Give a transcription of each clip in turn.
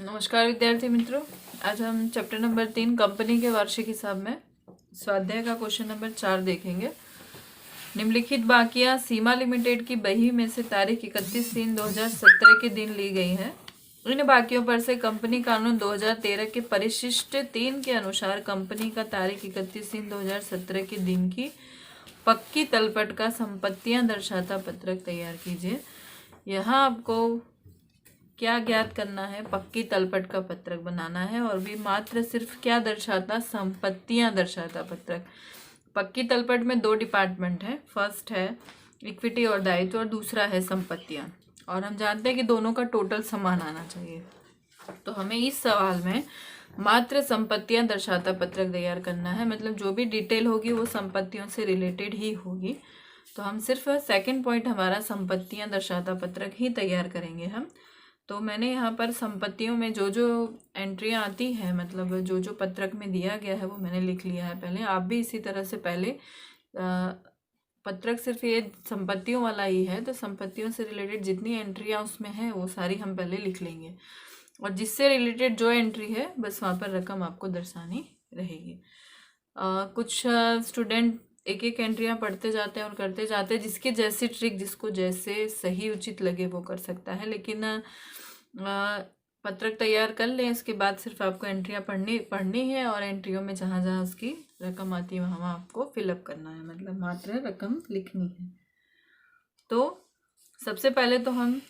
नमस्कार विद्यार्थी मित्रों। आज हम चैप्टर नंबर 3 कंपनी के वार्षिक हिसाब में स्वाध्याय का क्वेश्चन नंबर 4 देखेंगे। निम्नलिखित बाकियां सीमा लिमिटेड की बही में से तारीख 31/3/2017 के दिन ली गई है। इन बाकियों पर से कंपनी कानून 2013 के परिशिष्ट 3 के अनुसार कंपनी का तारीख 31/3/2017 के दिन की पक्की तलपट का संपत्तियां दर्शाता पत्रक तैयार कीजिए। यहाँ आपको क्या ज्ञात करना है? पक्की तलपट का पत्रक बनाना है और भी मात्र सिर्फ क्या दर्शाता? संपत्तियां दर्शाता पत्रक। पक्की तलपट में 2 डिपार्टमेंट है, फर्स्ट है इक्विटी और दायित्व और दूसरा है संपत्तियां। और हम जानते हैं कि दोनों का टोटल समान आना चाहिए। तो हमें इस सवाल में मात्र संपत्तियां दर्शाता पत्रक तैयार करना है, मतलब जो भी डिटेल होगी वो संपत्तियों से रिलेटेड ही होगी। तो हम सिर्फ सेकंड पॉइंट हमारा संपत्तियां दर्शाता पत्रक ही तैयार करेंगे हम। तो मैंने यहाँ पर संपत्तियों में जो जो एंट्रियाँ आती हैं, मतलब जो जो पत्रक में दिया गया है वो मैंने लिख लिया है पहले। आप भी इसी तरह से पहले पत्रक सिर्फ ये संपत्तियों वाला ही है तो संपत्तियों से रिलेटेड जितनी एंट्रियाँ उसमें हैं वो सारी हम पहले लिख लेंगे, और जिससे रिलेटेड जो एंट्री है बस वहाँ पर रकम आपको दर्शानी रहेगी। कुछ स्टूडेंट एक एक एंट्रियाँ पढ़ते जाते हैं और करते जाते हैं, जिसकी जैसी ट्रिक जिसको जैसे सही उचित लगे वो कर सकता है। लेकिन पत्रक तैयार कर लें, इसके बाद सिर्फ आपको एंट्रियाँ पढ़नी है और एंट्रियों में जहाँ जहाँ उसकी रकम आती है वहाँ आपको फिलअप करना है, मतलब मात्र रकम लिखनी है। तो सबसे पहले तो हम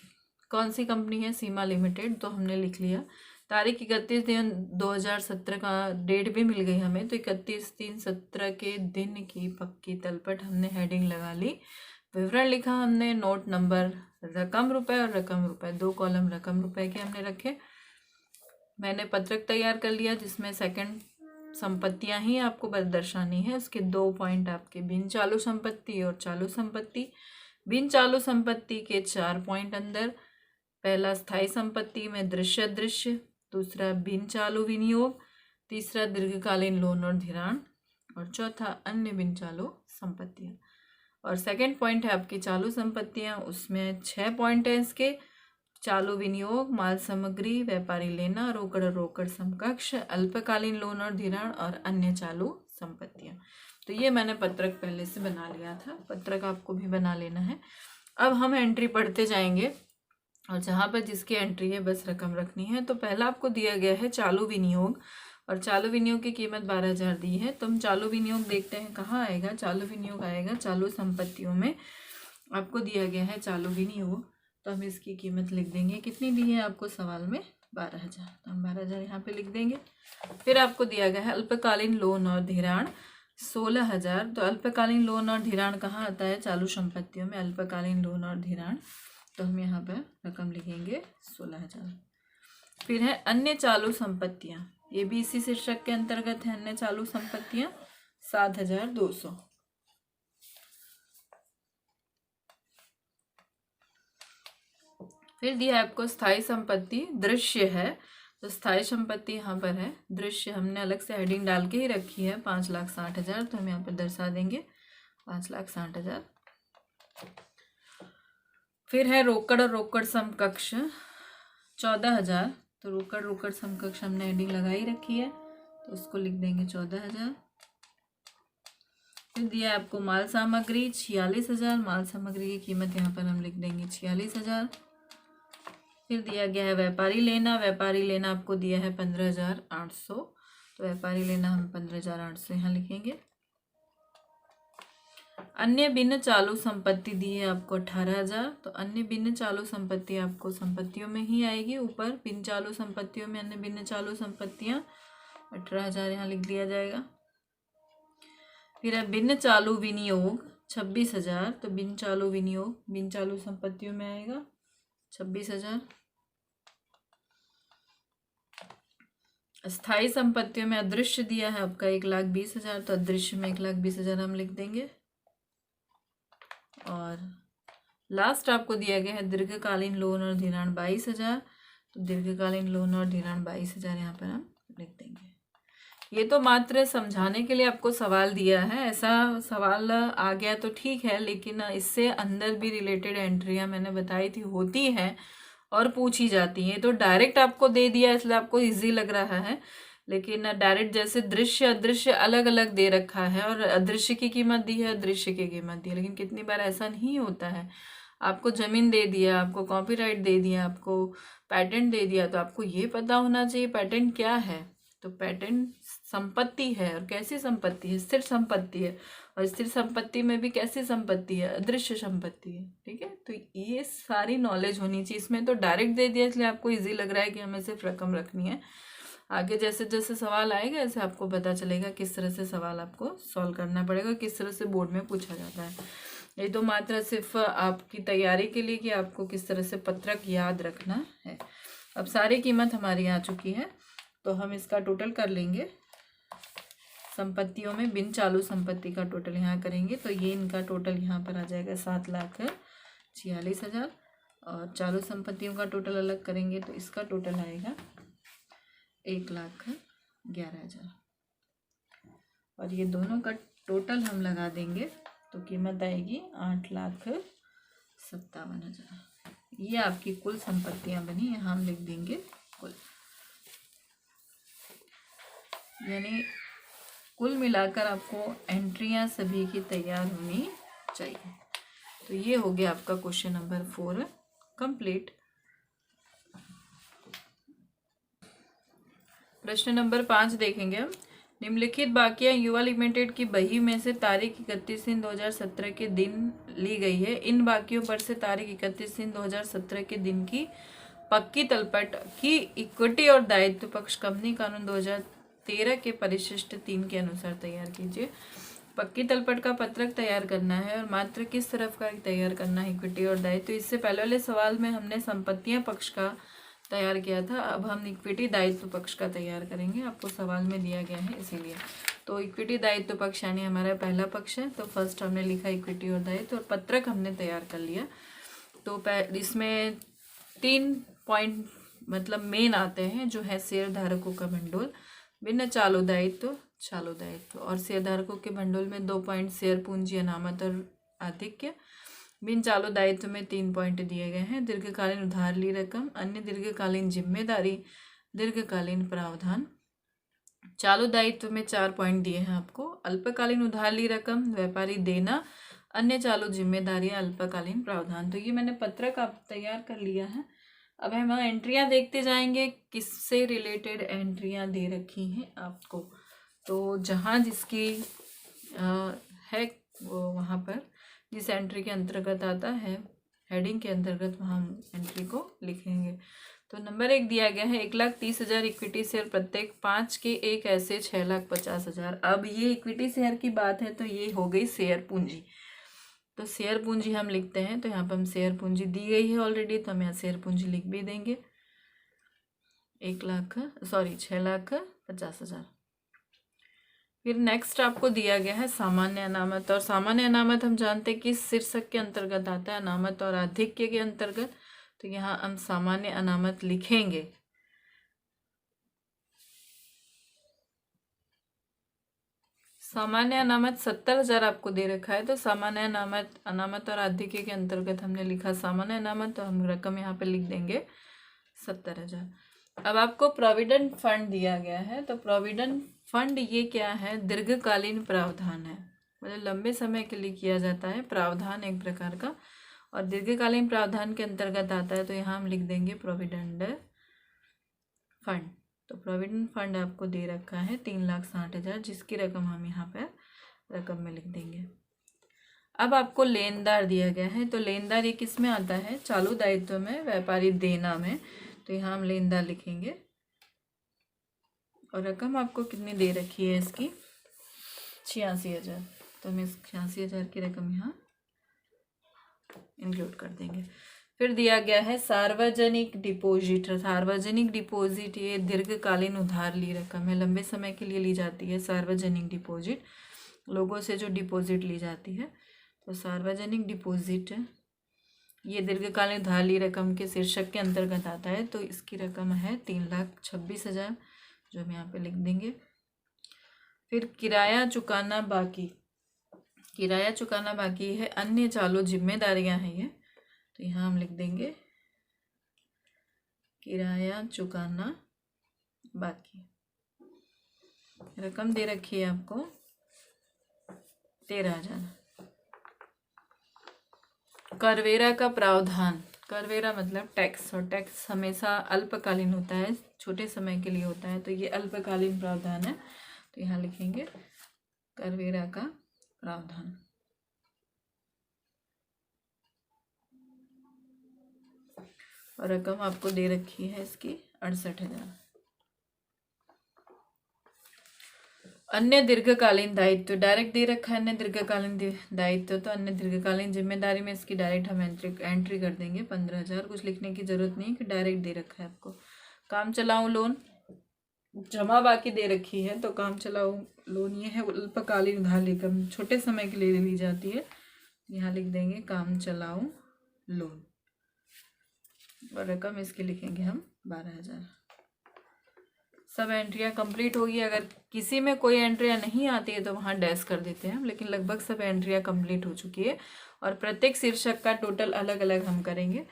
कौन सी कंपनी है? सीमा लिमिटेड, तो हमने लिख लिया। तारीख 31/3/2017 का डेट भी मिल गई हमें, तो 31/3/17 के दिन की पक्की तलपट हमने हेडिंग लगा ली। विवरण लिखा हमने, नोट नंबर रकम रुपए और रकम रुपए, 2 कॉलम रकम रुपए के हमने रखे। मैंने पत्रक तैयार कर लिया जिसमें सेकंड संपत्तियां ही आपको दर्शानी है। उसके 2 पॉइंट आपके बिन चालू संपत्ति और चालू संपत्ति। बिन चालू संपत्ति के 4 पॉइंट अंदर, पहला स्थायी संपत्ति में दृश्य अदृश्य, दूसरा बिन चालू विनियोग, तीसरा दीर्घकालीन लोन और धिराण, और चौथा अन्य बिन चालू संपत्तियां। और सेकंड पॉइंट है आपकी चालू संपत्तियां, उसमें 6 पॉइंट है इसके। चालू विनियोग, माल सामग्री, व्यापारी लेना, रोकड़ और रोकड़ समकक्ष, अल्पकालीन लोन और धिराण और अन्य चालू संपत्तियां। तो ये मैंने पत्रक पहले से बना लिया था, पत्रक आपको भी बना लेना है। अब हम एंट्री पढ़ते जाएंगे और जहाँ पर जिसकी एंट्री है बस रकम रखनी है। तो पहला आपको दिया गया है चालू विनियोग, और चालू विनियोग की कीमत 12,000 दी है। तो हम चालू विनियोग देखते हैं कहाँ आएगा। चालू विनियोग आएगा चालू संपत्तियों में, आपको दिया गया है चालू विनियोग। तो हम इसकी कीमत लिख देंगे, कितनी दी है आपको सवाल में? 12,000, तो हम 12,000 यहाँ पे लिख देंगे। फिर आपको दिया गया है अल्पकालीन लोन और धिराण 16,000। तो अल्पकालीन लोन और धिराण कहाँ आता है? चालू संपत्तियों में अल्पकालीन लोन और धिराण, तो हम यहाँ पर रकम लिखेंगे 16,000। फिर है अन्य चालू संपत्तियां, ये भी इसी शीर्षक के अंतर्गत है। अन्य चालू संपत्तियां 7,200। फिर दिया आपको स्थायी संपत्ति दृश्य है, तो स्थायी संपत्ति यहाँ पर है दृश्य, हमने अलग से हेडिंग डाल के ही रखी है 5,60,000, तो हम यहाँ पर दर्शा देंगे 5,60,000। फिर है रोकड़ और रोकड़ समकक्ष 14,000, तो रोकड़ रोकड़ समकक्ष हमने हेडिंग लगाई रखी है, तो उसको लिख देंगे 14,000। फिर दिया आपको माल सामग्री 46,000, माल सामग्री की कीमत यहाँ पर हम लिख देंगे 46,000। फिर दिया गया है व्यापारी लेना, व्यापारी लेना आपको दिया है 15,800, तो व्यापारी लेना हम 15,800 यहाँ लिखेंगे। अन्य बिन चालू संपत्ति दी है आपको 18,000, तो अन्य बिन चालू संपत्ति आपको संपत्तियों में ही आएगी। ऊपर बिन चालू संपत्तियों में अन्य बिन चालू संपत्तियां 18,000 यहाँ लिख दिया जाएगा। फिर है बिन चालू विनियोग 26,000, तो बिन चालू विनियोग बिन चालू संपत्तियों में आएगा 26,000। स्थायी संपत्तियों में अदृश्य दिया है आपका 1,20,000, तो अदृश्य में 1,20,000 हम लिख देंगे। और लास्ट आपको दिया गया है दीर्घकालीन लोन और धिराण 22,000, तो दीर्घकालीन लोन और धिराण 22,000 यहाँ पर हम लिख देंगे। ये तो मात्र समझाने के लिए आपको सवाल दिया है, ऐसा सवाल आ गया तो ठीक है, लेकिन इससे अंदर भी रिलेटेड एंट्रियाँ मैंने बताई थी होती हैं, और पूछी जाती हैं। तो डायरेक्ट आपको दे दिया इसलिए आपको इजी लग रहा है, लेकिन डायरेक्ट जैसे दृश्य अदृश्य अलग अलग दे रखा है और अदृश्य की कीमत दी है, दृश्य की कीमत दी है, लेकिन कितनी बार ऐसा नहीं होता है। आपको जमीन दे दिया, आपको कॉपीराइट दे दिया, आपको पेटेंट दे दिया, तो आपको ये पता होना चाहिए पेटेंट क्या है। तो पेटेंट संपत्ति है, और कैसी संपत्ति है? स्थिर संपत्ति है, और स्थिर संपत्ति में भी कैसी संपत्ति है? अदृश्य संपत्ति है। ठीक है, तो ये सारी नॉलेज होनी चाहिए। इसमें तो डायरेक्ट दे दिया इसलिए आपको इजी लग रहा है कि हमें सिर्फ रकम रखनी है। आगे जैसे जैसे सवाल आएगा ऐसे आपको पता चलेगा किस तरह से सवाल आपको सॉल्व करना पड़ेगा, किस तरह से बोर्ड में पूछा जाता है। ये तो मात्र सिर्फ आपकी तैयारी के लिए कि आपको किस तरह से पत्रक याद रखना है। अब सारी कीमत हमारी आ चुकी है, तो हम इसका टोटल कर लेंगे। संपत्तियों में बिन चालू संपत्ति का टोटल यहाँ करेंगे, तो ये इनका टोटल यहाँ पर आ जाएगा 7,46,000, और चालू संपत्तियों का टोटल अलग करेंगे तो इसका टोटल आएगा 1,11,000, और ये दोनों का टोटल हम लगा देंगे तो कीमत आएगी 8,57,000। ये आपकी कुल संपत्तियां बनी, यहाँ हम लिख देंगे कुल, यानी कुल मिलाकर आपको एंट्रियां सभी की तैयार होनी चाहिए। तो ये हो गया आपका क्वेश्चन नंबर 4 कंप्लीट। प्रश्न नंबर 5 देखेंगे हम। निम्नलिखित बाकियां युवा लिमिटेड की बही में से तारीख 31/3/2017 के दिन ली गई है। इन बाकियों पर से तारीख 31/3/2017 के दिन की पक्की तलपट की इक्विटी और दायित्व पक्ष कंपनी कानून 2013 के परिशिष्ट 3 के अनुसार तैयार कीजिए। पक्की तलपट का पत्रक तैयार करना है, और मात्र किस तरफ का तैयार करना है? इक्विटी और दायित्व। तो इससे पहले वाले सवाल में हमने संपत्तियां पक्ष का तैयार किया था, अब हम इक्विटी दायित्व पक्ष का तैयार करेंगे। आपको सवाल में दिया गया है इसीलिए। तो इक्विटी दायित्व पक्ष यानी हमारा पहला पक्ष है, तो फर्स्ट हमने लिखा इक्विटी और दायित्व, और पत्रक हमने तैयार कर लिया। तो इसमें 3 पॉइंट मतलब मेन आते हैं, जो है शेयर धारकों का भंडोल, भिन्न चालू दायित्व और शेयर धारकों के भंडोल में 2 पॉइंट शेयर पूंजी अनामत और आधिक्य। बिन चालू दायित्व में 3 पॉइंट दिए गए हैं, दीर्घकालीन उधार ली रकम, अन्य दीर्घकालीन जिम्मेदारी, दीर्घकालीन प्रावधान। चालू दायित्व में 4 पॉइंट दिए हैं आपको, अल्पकालीन उधार ली रकम, व्यापारी देना, अन्य चालू जिम्मेदारी, अल्पकालीन प्रावधान। तो ये मैंने पत्रक आप तैयार कर लिया है। अब हम एंट्रियां देखते जाएंगे, किससे रिलेटेड एंट्रियां दे रखी हैं आपको। तो जहाँ जिसकी है वो वहाँ पर जिस एंट्री के अंतर्गत आता है, हेडिंग के अंतर्गत वहाँ हम एंट्री को लिखेंगे। तो नंबर 1 दिया गया है 1,30,000 इक्विटी शेयर प्रत्येक 5 के एक ऐसे 6,50,000। अब ये इक्विटी शेयर की बात है, तो ये हो गई शेयर पूंजी। तो शेयर पूंजी हम लिखते हैं, तो यहाँ पर हम शेयर पूंजी दी गई है ऑलरेडी, तो हम यहाँ शेयर पूंजी लिख भी देंगे 6,50,000। फिर नेक्स्ट आपको दिया गया है सामान्य अनामत, और सामान्य अनामत हम जानते हैं कि शीर्षक के अंतर्गत आता है, अनामत और आधिक्य के अंतर्गत। तो यहाँ हम सामान्य अनामत लिखेंगे। सामान्य अनामत 70,000 आपको दे रखा है, तो सामान्य अनामत और आधिक्य के अंतर्गत हमने लिखा सामान्य अनामत, तो हम रकम यहाँ पे लिख देंगे 70,000। अब आपको प्रोविडेंट फंड दिया गया है, तो प्रोविडेंट फंड ये क्या है? दीर्घकालीन प्रावधान है, मतलब लंबे समय के लिए किया जाता है, प्रावधान एक प्रकार का, और दीर्घकालीन प्रावधान के अंतर्गत आता है। तो यहाँ हम लिख देंगे प्रोविडेंट फंड। तो प्रोविडेंट फंड आपको दे रखा है 3,60,000, जिसकी रकम हम यहाँ पर रकम में लिख देंगे। अब आपको लेनदार दिया गया है, तो लेनदार ये किस में आता है? चालू दायित्व में, व्यापारी देना में। तो यहाँ हम लेनदार लिखेंगे, और रकम आपको कितनी दे रखी है इसकी? 86,000। तो हम इस 86,000 की रकम यहाँ इंक्लूड कर देंगे। फिर दिया गया है सार्वजनिक डिपॉजिट। सार्वजनिक डिपॉजिट ये दीर्घकालीन उधार ली रकम है, लंबे समय के लिए ली जाती है। सार्वजनिक डिपॉजिट लोगों से जो डिपॉजिट ली जाती है, तो सार्वजनिक डिपॉजिट ये दीर्घकालीन उधार ली रकम के शीर्षक के अंतर्गत आता है। तो इसकी रकम है 3,26,000, जो हम यहाँ पे लिख देंगे। फिर किराया चुकाना बाकी, किराया चुकाना बाकी है, अन्य चालू जिम्मेदारियां हैं ये, तो यहाँ हम लिख देंगे किराया चुकाना बाकी। रकम दे रखी है आपको 13,000। करवेरा का प्रावधान, करवेरा मतलब टैक्स, और टैक्स हमेशा अल्पकालीन होता है, छोटे समय के लिए होता है, तो ये अल्पकालीन प्रावधान है, तो यहाँ लिखेंगे करवेरा का प्रावधान। और रकम आपको दे रखी है इसकी 68,000। अन्य दीर्घकालीन दायित्व डायरेक्ट दे रखा है, अन्य दीर्घकालीन दायित्व, तो अन्य दीर्घकालीन जिम्मेदारी में इसकी डायरेक्ट हम एंट्री कर देंगे 15,000। कुछ लिखने की जरूरत नहीं कि डायरेक्ट दे रखा है आपको। काम चलाऊ लोन जमा बाकी दे रखी है, तो काम चलाऊ लोन ये है अल्पकालीन उधार लेकर छोटे समय के लिए ली जाती है, यहाँ लिख देंगे काम चलाऊ लोन। और रकम इसकी लिखेंगे हम 12,000। सब एंट्रियां कंप्लीट होगी। अगर किसी में कोई एंट्रियां नहीं आती है तो वहाँ डैश कर देते हैं, लेकिन लगभग सब एंट्रियां कंप्लीट हो चुकी है। और प्रत्येक शीर्षक का टोटल अलग अलग हम करेंगे।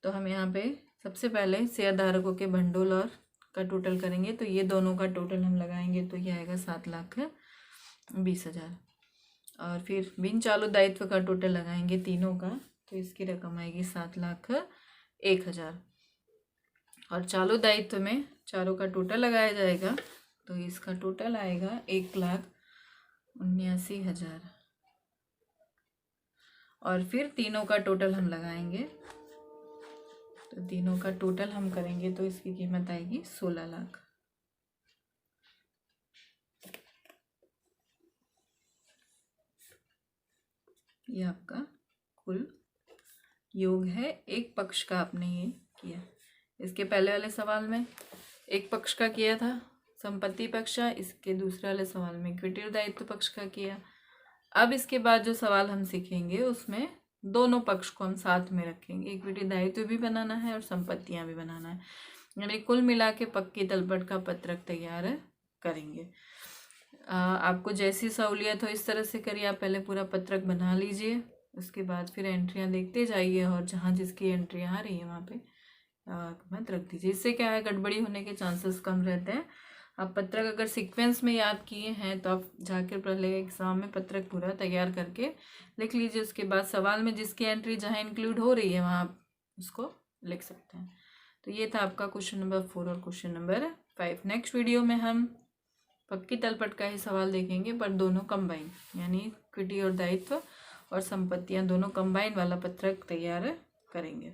तो हम यहाँ पे सबसे पहले शेयरधारकों के भंडोल और का टोटल करेंगे, तो ये दोनों का टोटल हम लगाएंगे, तो ये आएगा 7,20,000। और फिर बिन चालू दायित्व का टोटल लगाएंगे तीनों का, तो इसकी रकम आएगी 7,01,000। और चालू दायित्व में चारों का टोटल लगाया जाएगा, तो इसका टोटल आएगा 1,79,000। और फिर तीनों का टोटल हम लगाएंगे, तो तीनों का टोटल हम करेंगे, तो इसकी कीमत आएगी 16 लाख। ये आपका कुल योग है। एक पक्ष का आपने ये किया। इसके पहले वाले सवाल में एक पक्ष का किया था संपत्ति पक्ष, इसके दूसरे वाले सवाल में इक्विटी और दायित्व पक्ष का किया। अब इसके बाद जो सवाल हम सीखेंगे उसमें दोनों पक्ष को हम साथ में रखेंगे, इक्विटी दायित्व भी बनाना है और संपत्तियां भी बनाना है, यानी कुल मिला के पक्की तलपट का पत्रक तैयार करेंगे। आपको जैसी सहूलियत हो इस तरह से करिए। आप पहले पूरा पत्रक बना लीजिए, उसके बाद फिर एंट्रियां देखते जाइए, और जहाँ जिसकी एंट्रियां आ रही है वहाँ पे मत रख दीजिए। इससे क्या है, गड़बड़ी होने के चांसेस कम रहते हैं। आप पत्रक अगर सीक्वेंस में याद किए हैं तो आप जाकर पहले एग्जाम में पत्रक पूरा तैयार करके लिख लीजिए। उसके बाद सवाल में जिसकी एंट्री जहाँ इंक्लूड हो रही है वहाँ आप उसको लिख सकते हैं। तो ये था आपका क्वेश्चन नंबर 4 और क्वेश्चन नंबर 5। नेक्स्ट वीडियो में हम पक्की तलपट का ही सवाल देखेंगे, पर दोनों कंबाइन, यानी इक्विटी और दायित्व और संपत्तियां दोनों कंबाइन वाला पत्रक तैयार करेंगे।